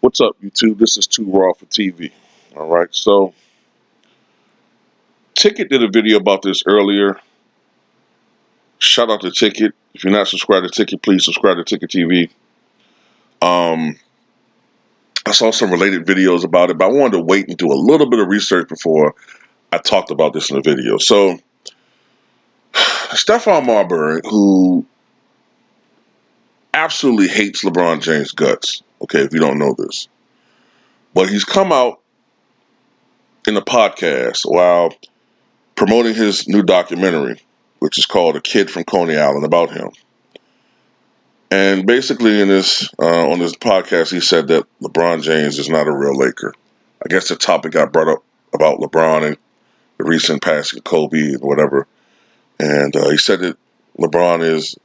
What's up, YouTube? This is Too Raw for TV. All right, so Ticket did a video about this earlier. Shout out to Ticket. If you're not subscribed to Ticket, please subscribe to Ticket TV. Um, I saw some related videos about it, but I wanted to wait and do a little bit of research before I talked about this in the video. So, Stephon Marbury, who absolutely hates LeBron James' guts, okay, if you don't know this, but he's come out in a podcast while promoting his new documentary, which is called A Kid from Coney Island, about him. And basically, in this on this podcast, he said that LeBron James is not a real Laker. I guess the topic got brought up about LeBron and the recent passing of Kobe and whatever. And he said that LeBron is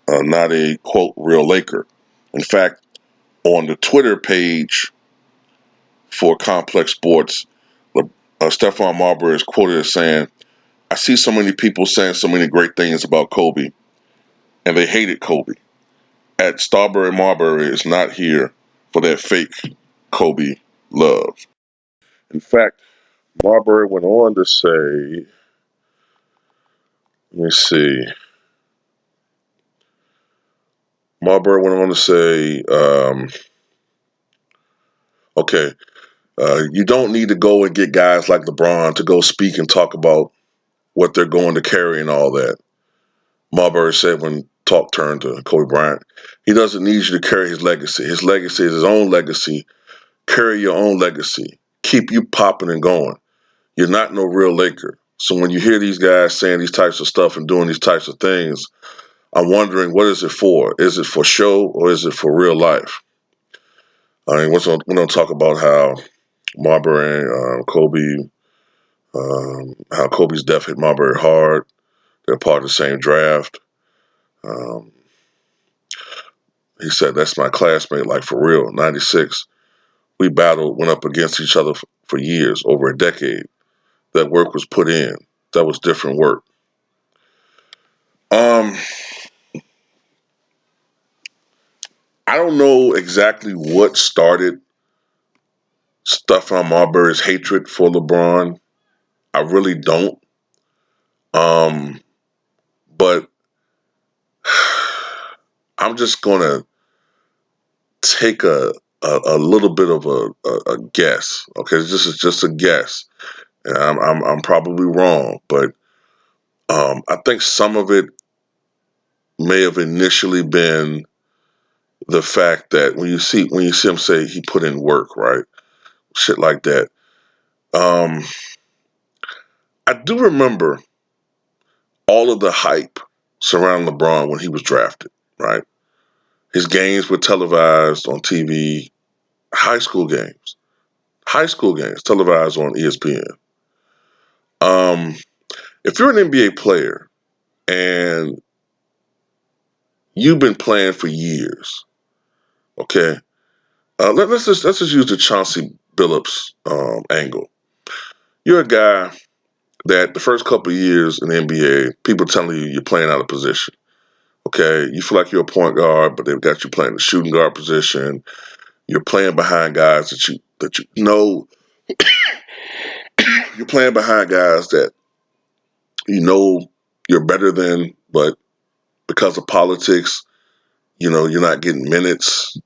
not a, quote, real Laker. In fact, on the Twitter page for Complex Sports, Stephon Marbury is quoted as saying, "I see so many people saying so many great things about Kobe, and they hated Kobe. At Starbury Marbury is not here for that fake Kobe love." In fact, Marbury went on to say, let me see. Marbury went on to say, okay, you don't need to go and get guys like LeBron to go speak and talk about what they're going to carry and all that. Marbury said when talk turned to Kobe Bryant, he doesn't need you to carry his legacy. His legacy is his own legacy. Carry your own legacy. Keep you popping and going. You're not no real Laker. So when you hear these guys saying these types of stuff and doing these types of things, I'm wondering, what is it for? Is it for show or is it for real life? I mean, we're going to talk about how Marbury, Kobe, how Kobe's death hit Marbury hard. They're part of the same draft. Um, he said, "That's my classmate, like for real, 96. We battled, went up against each other for years, over a decade. That work was put in. That was different work." Um, I don't know exactly what started Stephon Marbury's hatred for LeBron. I really don't. Um, but I'm just gonna take a little bit of a guess. Okay, this is just a guess, and I'm probably wrong, but I think some of it may have initially been the fact that when you see him say he put in work, right, shit like that. Um, I do remember all of the hype surrounding LeBron when he was drafted, right? His games were televised on TV, high school games televised on ESPN. Um, if you're an NBA player and you've been playing for years, okay, let's just use the Chauncey Billups angle. You're a guy that the first couple of years in the NBA, people telling you you're playing out of position. Okay, you feel like you're a point guard, but they've got you playing the shooting guard position. You're playing behind guys that you know. You're playing behind guys that you know you're better than, but because of politics, you're not getting minutes.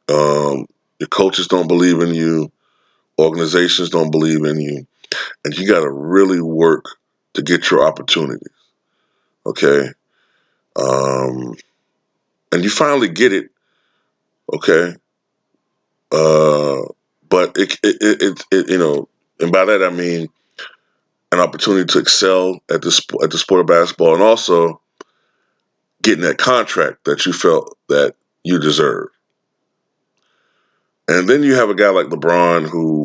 Your coaches don't believe in you. Organizations don't believe in you, and you got to really work to get your opportunities. Okay, um, and you finally get it. Okay, uh, but and by that I mean an opportunity to excel at the sport of basketball, and also getting that contract that you felt that you deserve. And then you have a guy like LeBron who,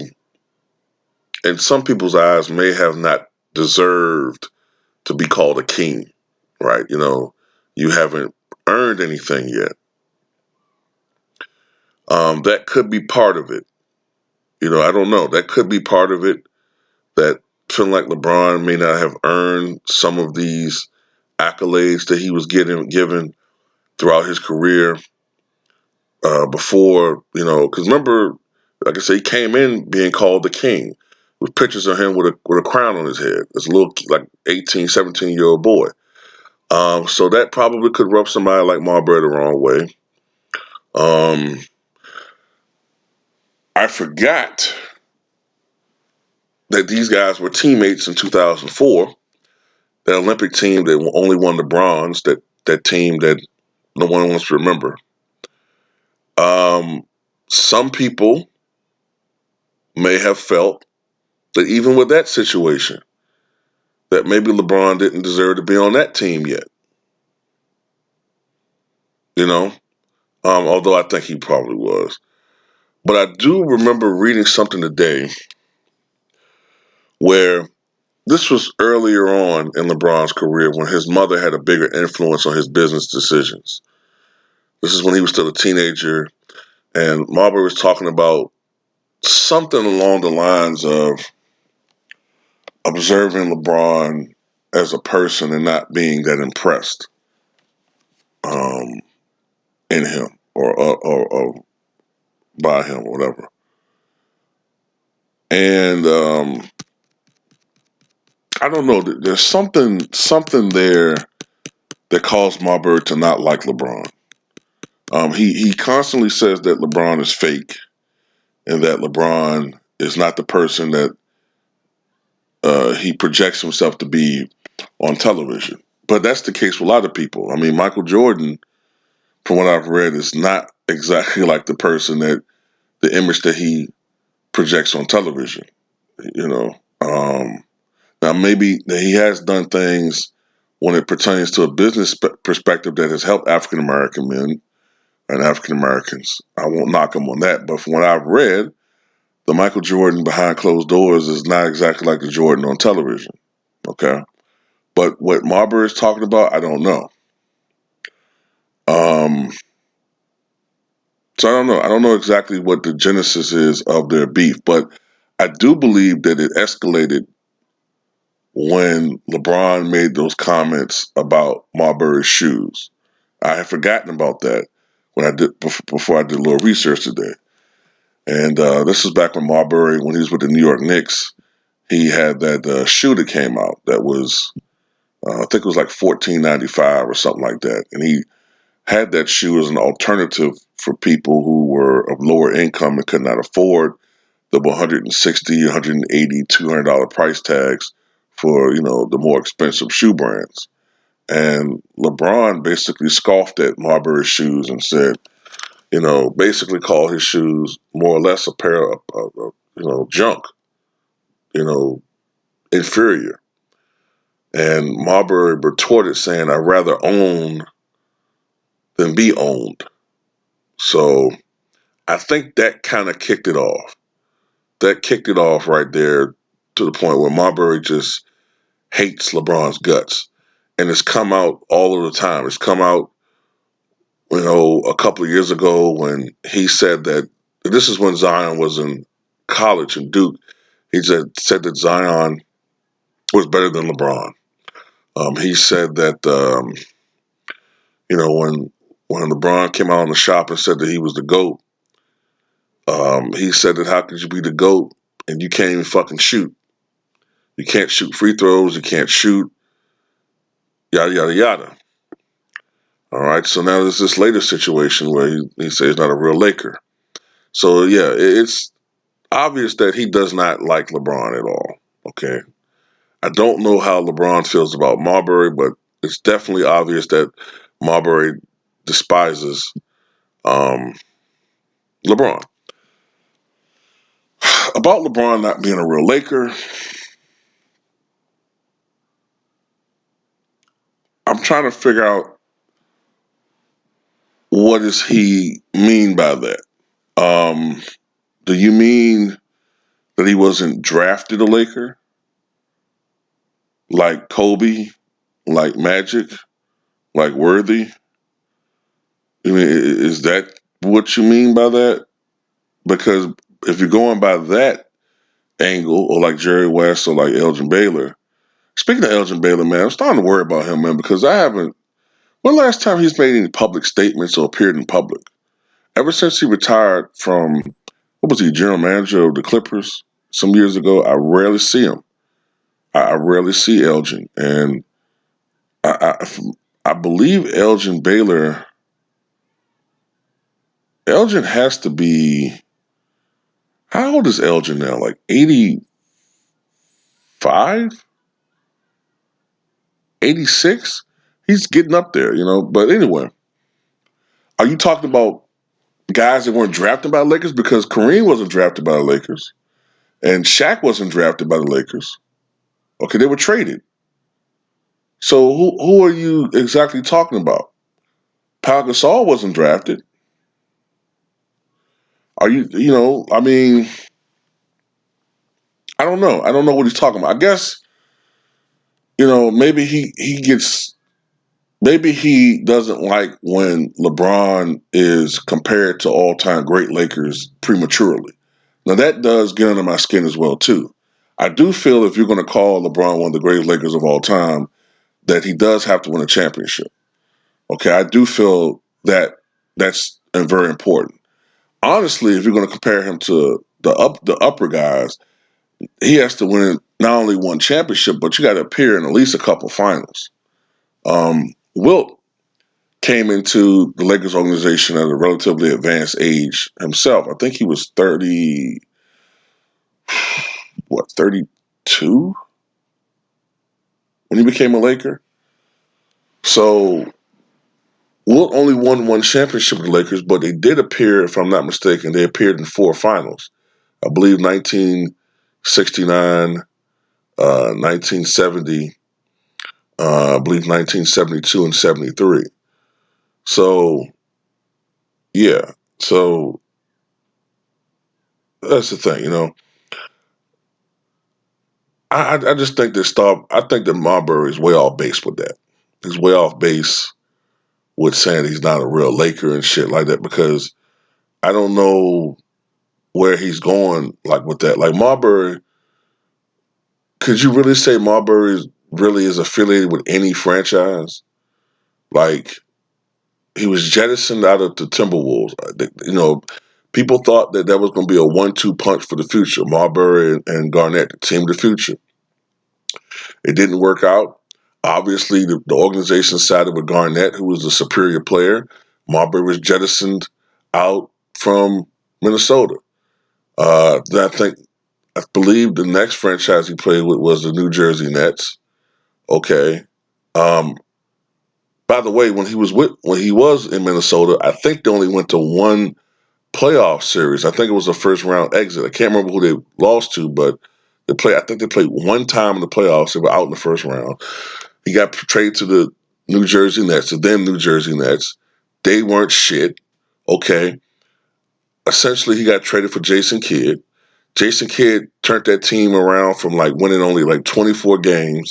in some people's eyes, may have not deserved to be called a king, right? You haven't earned anything yet. That could be part of it. I don't know. That could be part of it. That feeling like LeBron may not have earned some of these accolades that he was given throughout his career before, because remember Like I said, he came in being called the king, with pictures of him with a crown on his head. As a little like 18, 17-year-old boy. So that probably could rub somebody like Marbury the wrong way. I forgot that these guys were teammates in 2004. That Olympic team that only won the bronze. That team that no one wants to remember. Um, some people may have felt that even with that situation, that maybe LeBron didn't deserve to be on that team yet. You know, although I think he probably was. But I do remember reading something today where this was earlier on in LeBron's career when his mother had a bigger influence on his business decisions. This is when he was still a teenager, and Marbury was talking about something along the lines of observing LeBron as a person and not being that impressed um, in him or by him or whatever. And I don't know. There's something there that caused Marbury to not like LeBron. He constantly says that LeBron is fake and that LeBron is not the person that he projects himself to be on television. But that's the case with a lot of people. I mean, Michael Jordan, from what I've read, is not exactly like the person that the image that he projects on television. You know, now maybe he has done things when it pertains to a business perspective that has helped African American men and African Americans. I won't knock him on that, but from what I've read, the Michael Jordan behind closed doors is not exactly like the Jordan on television. Okay, but what Marbury is talking about, I don't know. Um, so I don't know. I don't know exactly what the genesis is of their beef, but I do believe that it escalated when LeBron made those comments about Marbury's shoes. I had forgotten about that when I did before I did a little research today. And this was back when Marbury, when he was with the New York Knicks, he had that shoe that came out that was, I think it was like $14.95 or something like that, and he had that shoe as an alternative for people who were of lower income and could not afford the 160, 180, $200 price tags for the more expensive shoe brands. And LeBron basically scoffed at Marbury's shoes and said, basically called his shoes more or less a pair of junk, you know, inferior. And Marbury retorted saying, I'd rather own than be owned. So I think that kind of kicked it off. That kicked it off right there to the point where Marbury just hates LeBron's guts. And it's come out all of the time. It's come out, a couple of years ago when he said that this is when Zion was in college in Duke. He said that Zion was better than LeBron. He said that when LeBron came out on the shop and said that he was the GOAT, he said that how could you be the GOAT and you can't even fucking shoot? You can't shoot free throws. You can't shoot. Yada yada yada. All right. So now there's this later situation where he says he's not a real Laker. So yeah, it's obvious that he does not like LeBron at all. Okay. I don't know how LeBron feels about Marbury, but it's definitely obvious that Marbury despises um, LeBron. About LeBron not being a real Laker, I'm trying to figure out what does he mean by that. Um, do you mean that he wasn't drafted a Laker like Kobe, like Magic, like Worthy? I mean, is that what you mean by that? Because if you're going by that angle, or like Jerry West or like Elgin Baylor. Speaking of Elgin Baylor, man, I'm starting to worry about him, man, because I haven't. When last time he's made any public statements or appeared in public? Ever since he retired from what was he, general manager of the Clippers some years ago. I rarely see him. I rarely see Elgin, and I believe Elgin Baylor. Elgin has to be. How old is Elgin now? Like 85, 86. He's getting up there, you know. But anyway, are you talking about guys that weren't drafted by the Lakers? Because Kareem wasn't drafted by the Lakers, and Shaq wasn't drafted by the Lakers. Okay, they were traded. So who are you exactly talking about? Pau Gasol wasn't drafted. Are you know? I mean, I don't know. I don't know what he's talking about. I guess maybe he gets. Maybe he doesn't like when LeBron is compared to all-time great Lakers prematurely. Now that does get under my skin as well too. I do feel if you're going to call LeBron one of the greatest Lakers of all time, that he does have to win a championship. Okay, I do feel that that's very important. Honestly, if you're going to compare him to the upper guys, he has to win not only one championship, but you got to appear in at least a couple finals. Wilt came into the Lakers organization at a relatively advanced age himself. I think he was 32 when he became a Laker. So Wilt only won one championship with the Lakers, but they did appear, if I'm not mistaken, they appeared in four finals. I believe 1969, 1970, I believe 1972 and 73. So, yeah. So that's the thing, I just think I think that Marbury is way off base with that. He's way off base with saying he's not a real Laker and shit like that because I don't know where he's going like with that. Like Marbury, could you really say Marbury really is affiliated with any franchise? Like he was jettisoned out of the Timberwolves. People thought that was going to be a 1-2 punch for the future. Marbury and Garnett, the team of the future. It didn't work out. Obviously, the organization sided with Garnett, who was the superior player. Marbury was jettisoned out from Minnesota. I believe the next franchise he played with was the New Jersey Nets. Okay. Um, by the way, when he was in Minnesota, I think they only went to one playoff series. I think it was a first round exit. I can't remember who they lost to, but I think they played one time in the playoffs. They were out in the first round. He got traded to the New Jersey Nets, to them New Jersey Nets. They weren't shit. Okay. Essentially, he got traded for Jason Kidd. Jason Kidd turned that team around from like winning only like 24 games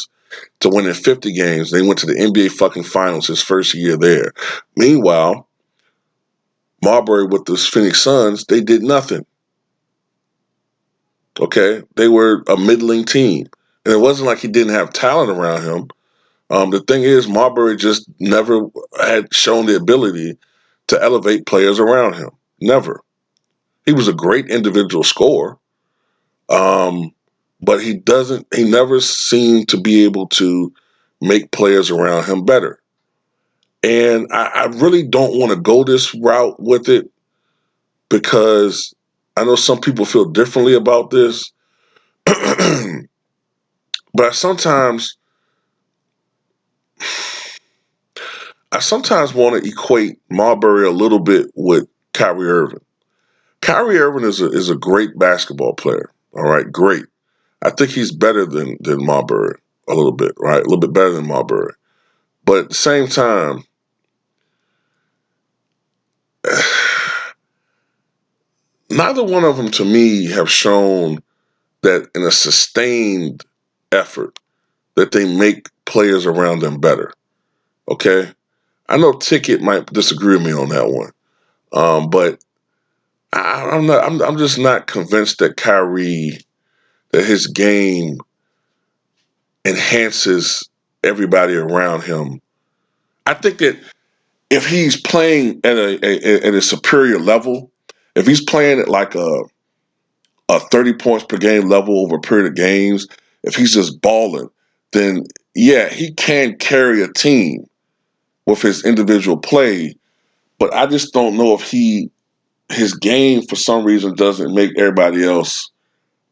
to winning 50 games. They went to the NBA fucking finals his first year there. Meanwhile, Marbury with the Phoenix Suns, they did nothing. Okay. They were a middling team. And it wasn't like he didn't have talent around him. The thing is, Marbury just never had shown the ability to elevate players around him. Never. He was a great individual scorer, um, but he never seemed to be able to make players around him better. And I really don't want to go this route with it because I know some people feel differently about this. But I sometimes want to equate Marbury a little bit with Kyrie Irving. Kyrie Irving is a great basketball player. All right, great. I think he's better than Marbury a little bit, right? A little bit better than Marbury. But at the same time, neither one of them to me have shown that in a sustained effort that they make players around them better. Okay, I know Ticket might disagree with me on that one, but I'm not. I'm just not convinced that that his game enhances everybody around him. I think that if he's playing at a superior level, if he's playing at like a 30 points per game level over a period of games, if he's just balling, then yeah, he can carry a team with his individual play. But I just don't know if his game for some reason doesn't make everybody else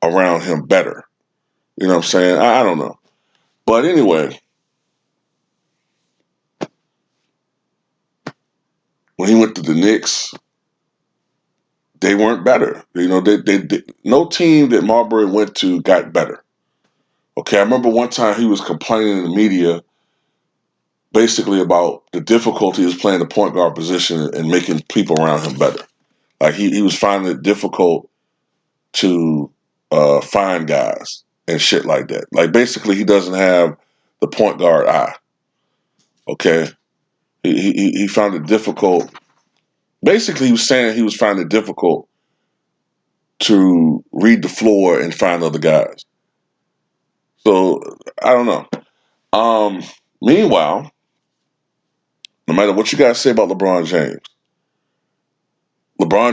around him better. You know what I'm saying? I don't know. But anyway, when he went to the Knicks, they weren't better. You know, they no team that Marbury went to got better. Okay, I remember one time he was complaining in the media basically about the difficulty of playing the point guard position and making people around him better. Like he was finding it difficult to find guys and shit like that. Like basically he doesn't have the point guard eye. Okay, he found it difficult. Basically, he was saying he was finding it difficult to read the floor and find other guys. So I don't know. Meanwhile, no matter what you guys say about LeBron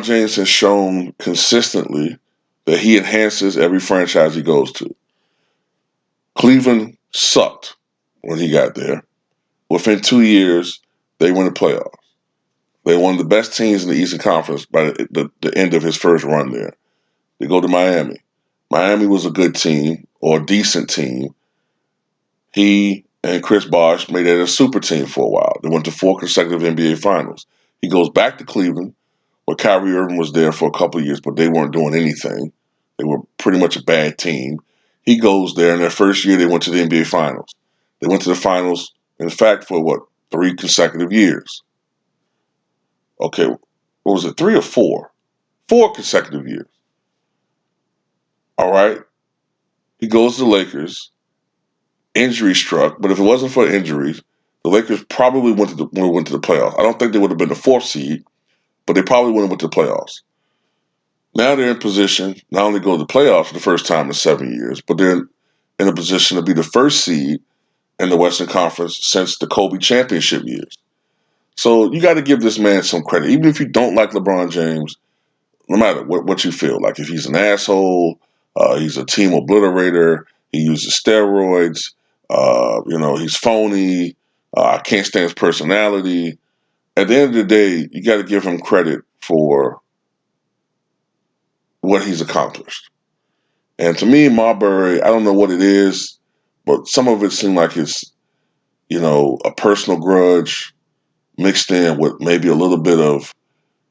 James has shown consistently that he enhances every franchise he goes to. Cleveland sucked when he got there. Within 2 years, they won the playoffs. They won the best teams in the Eastern Conference by the end of his first run there. They go to Miami. Miami was a good team or a decent team. He and Chris Bosh made it a super team for a while. They went to 4 consecutive NBA Finals. He goes back to Cleveland, where Kyrie Irving was there for a couple of years, but they weren't doing anything. They were pretty much a bad team. He goes there, and their first year they went to the NBA Finals. They went to the finals, in fact, for 3 consecutive years. Okay, what was it, 3 or 4? 4 consecutive years. All right. He goes to the Lakers, injury struck, but if it wasn't for injuries, the Lakers probably went to the playoffs. I don't think they would have been the 4th seed, but they probably would have went to the playoffs. Now they're in position not only to go to the playoffs for the first time in 7 years, but they're in a position to be the 1st seed in the Western Conference since the Kobe championship years. So you got to give this man some credit. Even if you don't like LeBron James, no matter what you feel, like if he's an asshole, he's a team obliterator, he uses steroids, he's phony, I can't stand his personality. At the end of the day, you got to give him credit for what he's accomplished. And to me, Marbury, I don't know what it is, but some of it seemed like it's, a personal grudge mixed in with maybe a little bit of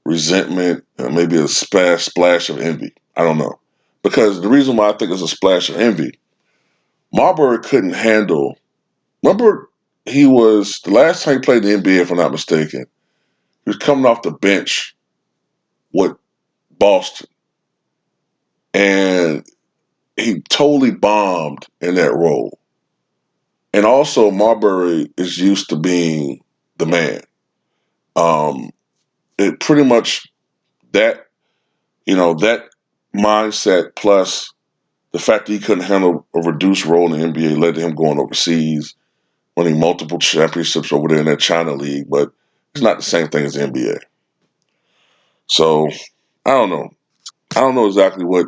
resentment, and maybe a splash of envy. I don't know. Because the reason why I think it's a splash of envy, Marbury couldn't handle. Remember, he was, the last time he played the NBA, if I'm not mistaken, he was coming off the bench with Boston. And he totally bombed in that role. And also, Marbury is used to being the man. It pretty much that, that mindset plus the fact that he couldn't handle a reduced role in the NBA led to him going overseas, winning multiple championships over there in that China league, but it's not the same thing as the NBA. So I don't know. I don't know exactly what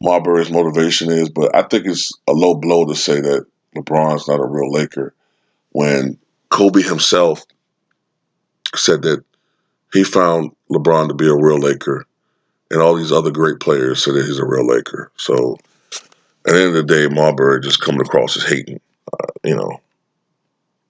Marbury's motivation is, but I think it's a low blow to say that LeBron's not a real Laker when Kobe himself said that he found LeBron to be a real Laker and all these other great players said that he's a real Laker. So at the end of the day, Marbury just coming across as hating,